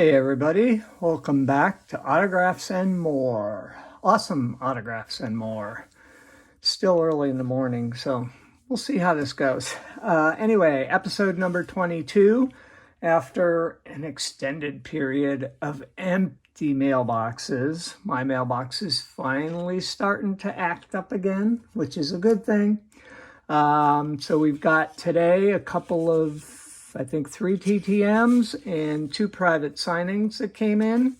Hey everybody, welcome back to Autographs and More. Awesome autographs and more. Still early in the morning, so we'll see how this goes. Anyway, episode number 22. After an extended period of empty mailboxes, my mailbox is finally starting to act up again, which is a good thing. So we've got today a couple of, I think 3 TTMs and 2 private signings that came in.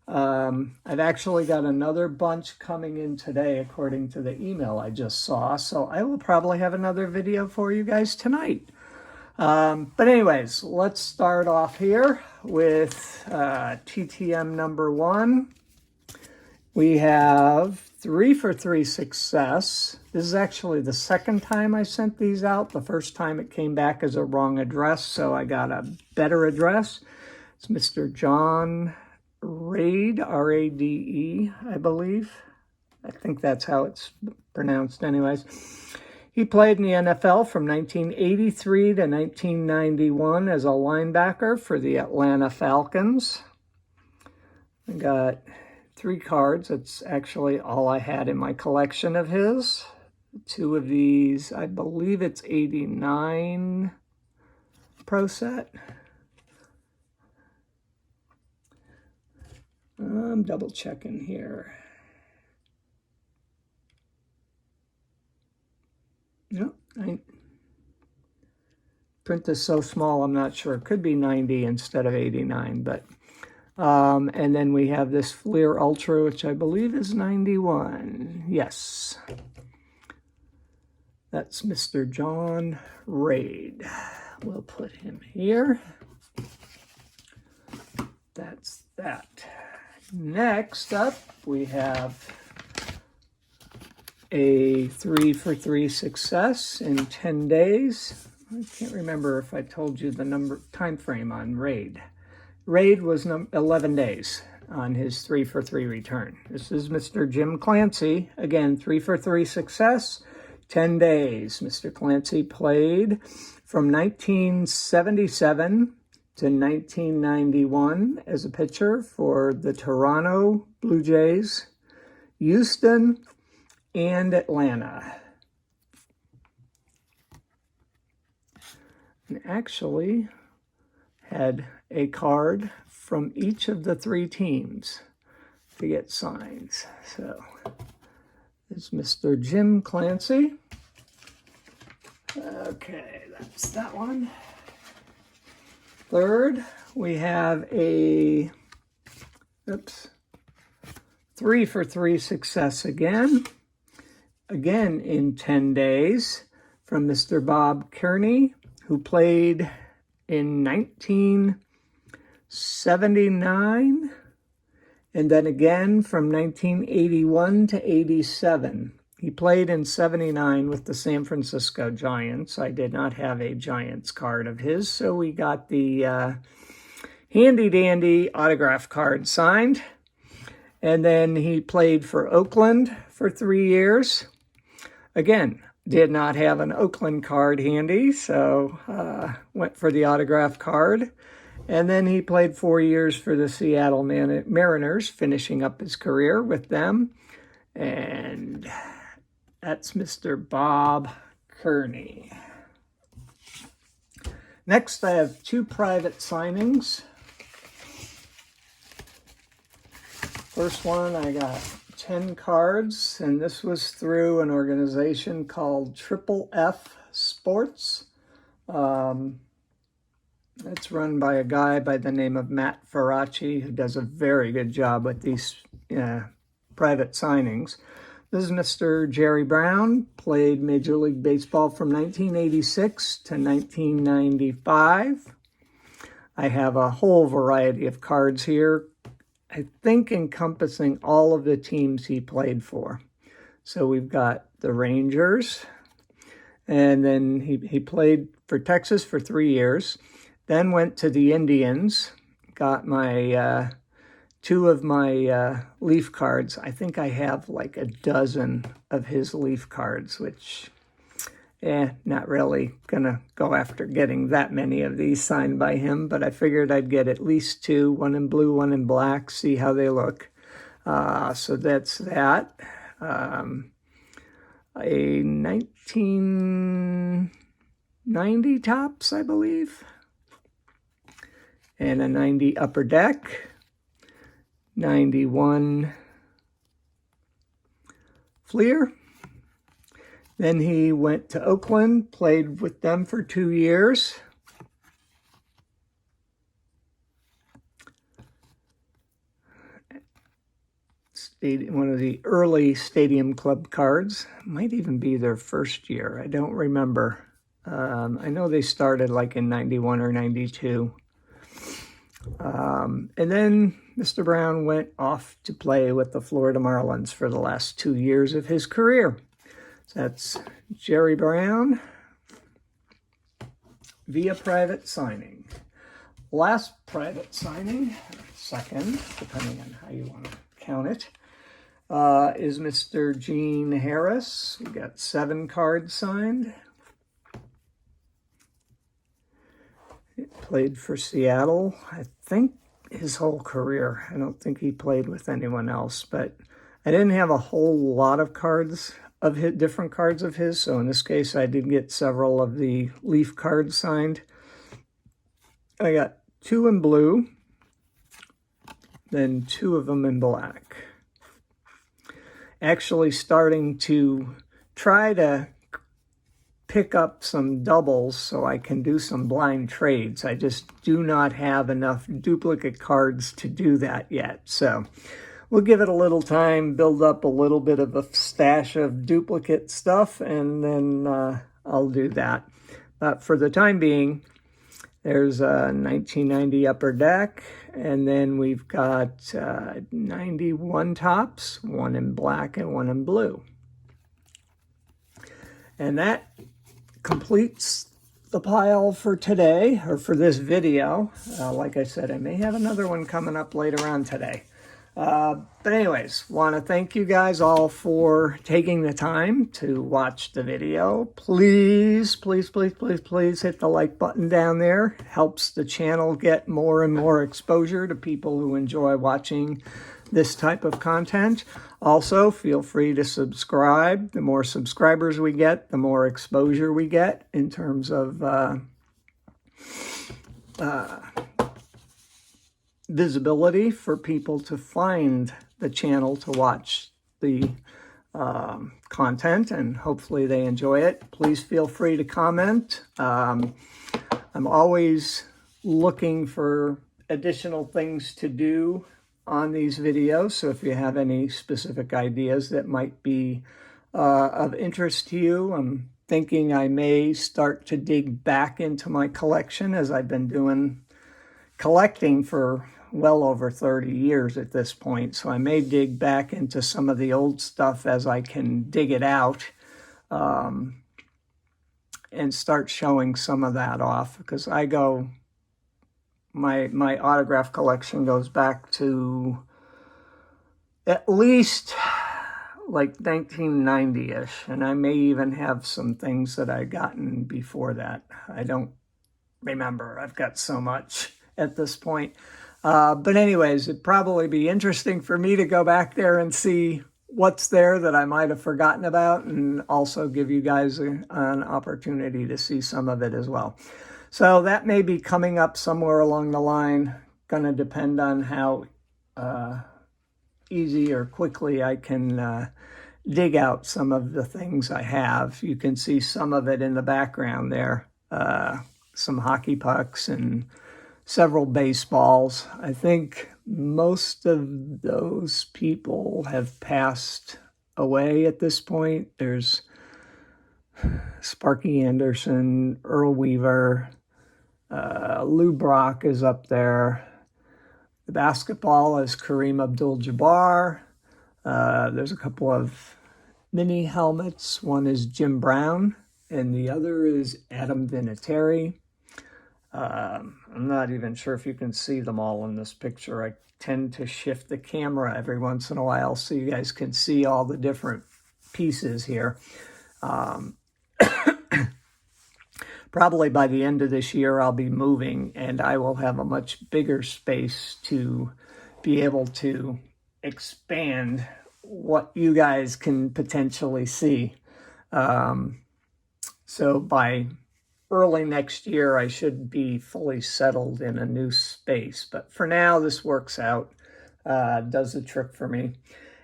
I've actually got another bunch coming in today according to the email I just saw. So I will probably have another video for you guys tonight. But anyways, let's start off here with TTM number 1. We have 3 for 3 success. This is actually the second time I sent these out. The first time it came back as a wrong address, so I got a better address. It's Mr. John Rade, R-A-D-E, I believe. I think that's how it's pronounced anyways. He played in the NFL from 1983 to 1991 as a linebacker for the Atlanta Falcons. I got 3 cards. That's actually all I had in my collection of his. 2 of these, I believe it's 89 Pro set. I'm double checking here. No, print is so small, I'm not sure. It could be 90 instead of 89, but and then we have this Fleer Ultra, which I believe is 91. Yes. That's Mr. John Rade. We'll put him here. That's that. Next up, we have a 3 for 3 success in 10 days. I can't remember if I told you the time frame on Rade. Rade was 11 days on his 3 for 3 return. This is Mr. Jim Clancy. Again, 3 for 3 success, 10 days. Mr. Clancy played from 1977 to 1991 as a pitcher for the Toronto Blue Jays, Houston, and Atlanta. And actually had a card from each of the 3 teams to get signs. So it's Mr. Jim Clancy. Okay, that's that one. Third, we have a 3 for 3 success again in 10 days from Mr. Bob Kearney, who played in 1979, and then again from 1981 to 87. He played in 79 with the San Francisco Giants. I did not have a Giants card of his, so we got the handy-dandy autograph card signed. And then he played for Oakland for 3 years. Again, did not have an Oakland card handy, so went for the autograph card. And then he played 4 years for the Seattle Mariners, finishing up his career with them. And that's Mr. Bob Kearney. Next, I have 2 private signings. First one, I got 10 cards, and this was through an organization called Triple F Sports. It's run by a guy by the name of Matt Faraci, who does a very good job with these private signings. This is Mr. Jerry Brown, played Major League Baseball from 1986 to 1995. I have a whole variety of cards here, I think encompassing all of the teams he played for. So we've got the Rangers, and then he played for Texas for 3 years, then went to the Indians, got my 2 of my Leaf cards. I think I have like a dozen of his Leaf cards, which Not really gonna go after getting that many of these signed by him, but I figured I'd get at least two, one in blue, one in black, see how they look. So that's that. A 1990 tops, I believe, and a 90 upper deck, 91 Fleer. Then he went to Oakland, played with them for 2 years. One of the early Stadium Club cards. Might even be their first year. I don't remember. I know they started like in 91 or 92. And then Mr. Brown went off to play with the Florida Marlins for the last 2 years of his career. So that's Jerry Brown via private signing. Last private signing, second, depending on how you want to count it, is Mr. Gene Harris. We got 7 cards signed. He played for Seattle, I think his whole career. I don't think he played with anyone else, but I didn't have a whole lot of cards of his, different cards of his. So in this case, I did get several of the Leaf cards signed. I got 2 in blue, then 2 of them in black. Actually starting to try to pick up some doubles so I can do some blind trades. I just do not have enough duplicate cards to do that yet. So we'll give it a little time, build up a little bit of a stash of duplicate stuff, and then I'll do that. But for the time being, there's a 1990 upper deck, and then we've got 91 tops, 1 in black and 1 in blue. And that completes the pile for today, or for this video. Like I said, I may have another one coming up later on today. But anyways, want to thank you guys all for taking the time to watch the video. Please, please, please, please, please hit the like button down there. Helps the channel get more and more exposure to people who enjoy watching this type of content. Also, feel free to subscribe. The more subscribers we get, the more exposure we get in terms of visibility for people to find the channel to watch the content, and hopefully they enjoy it. Please feel free to comment. I'm always looking for additional things to do on these videos, so if you have any specific ideas that might be of interest to you, I'm thinking I may start to dig back into my collection, as I've been doing collecting for well over 30 years at this point. So I may dig back into some of the old stuff as I can dig it out, and start showing some of that off, because I go, my autograph collection goes back to at least like 1990-ish, and I may even have some things that I gotten before that. I don't remember. I've got so much at this point. But anyways, it'd probably be interesting for me to go back there and see what's there that I might have forgotten about, and also give you guys an opportunity to see some of it as well. So that may be coming up somewhere along the line. Going to depend on how easy or quickly I can dig out some of the things I have. You can see some of it in the background there. Some hockey pucks and several baseballs. I think most of those people have passed away at this point. There's Sparky Anderson, Earl Weaver, Lou Brock is up there. The basketball is Kareem Abdul-Jabbar. There's a couple of mini helmets. One is Jim Brown, and the other is Adam Vinatieri. I'm not even sure if you can see them all in this picture. I tend to shift the camera every once in a while so you guys can see all the different pieces here. probably by the end of this year, I'll be moving and I will have a much bigger space to be able to expand what you guys can potentially see. So by early next year, I should be fully settled in a new space. But for now, this works out, does the trick for me.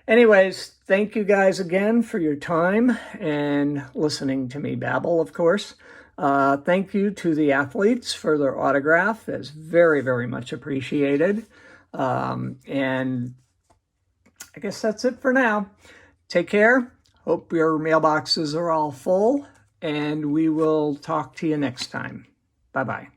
Anyways, thank you guys again for your time and listening to me babble, of course. Thank you to the athletes for their autograph. That's very, very much appreciated. And I guess that's it for now. Take care. Hope your mailboxes are all full, and we will talk to you next time. Bye-bye.